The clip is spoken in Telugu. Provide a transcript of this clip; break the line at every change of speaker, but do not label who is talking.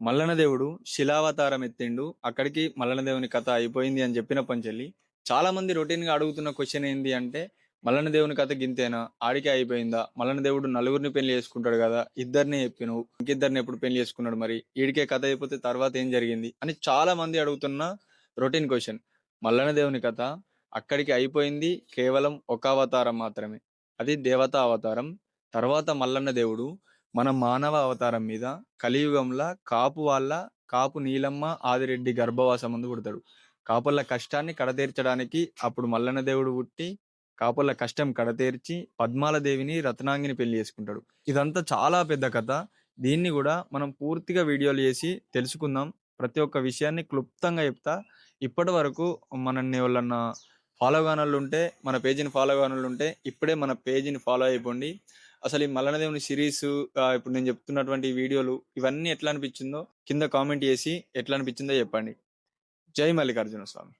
మల్లన దేవుడు శిలావతారం ఎత్తిండు. అక్కడికి మల్లన దేవుని కథ అయిపోయింది అని చెప్పినప్పటినుంచెల్లి చాలా మంది రొటీన్‌గా అడుగుతున్న క్వెషన్ ఏంది అంటే, మల్లన దేవుని కథ గింతేనా? ఆడికే అయిపోయిందా? మల్లన దేవుడు నలుగురిని పెళ్లి చేసుకుంటాడు గదా! ఇద్దరినే చెప్పినవు. ఇంకిద్దరిని ఎప్పుడు పెళ్లి చేసుకున్నాడు మరి? ఈడికే కథ అయిపోతే తర్వాత ఏం జరిగింది? అని చాలా మంది అడుగుతున్న రొటీన్ క్వెషన్. మల్లన దేవుని కథ అక్కడికి అయిపోయింది. కేవలం ఒక అవతారం మాత్రమే. అది దేవతా అవతారం. తర్వాత మల్లన్న దేవుడు మన మానవ అవతారం మీద కలియుగంల కాపు నీలమ్మ ఆదిరెడ్డి గర్భవాసమందు పుడతాడు. కాపోళ్ళ కష్టాన్ని కడతీర్చడానికి అప్పుడు మల్లన్న దేవుడు పుట్టి, కాపోళ్ళ కష్టం కడతీర్చి పద్మాల దేవిని, రత్నాంగిని పెళ్లి చేసుకుంటాడు. ఇదంతా చాలా పెద్ద కథ. దీన్ని గూడా మనం పూర్తిగా వీడియోలు చేసి తెలుసుకుందాం. ప్రతి ఒక్క విషయాన్ని క్లుప్తంగా చెప్తా. ఇప్పటివరకు మనల్ని ఎవలన్నా ఫాలో గానోళ్ళుంటే, మన పేజీని ఫాలో గానోళ్ళుంటే ఇప్పుడే మన పేజీని ఫాలో అయిపోండి. అసలు ఈ మల్లన దేవుని సిరీసు ఇప్పుడు నేను చెప్తున్నటువంటి వీడియోలు ఇవన్నీ ఎట్లా అనిపించిందో కింద కామెంట్ చేసి ఎట్లా అనిపించిందో చెప్పండి. జై మల్లికార్జున స్వామి.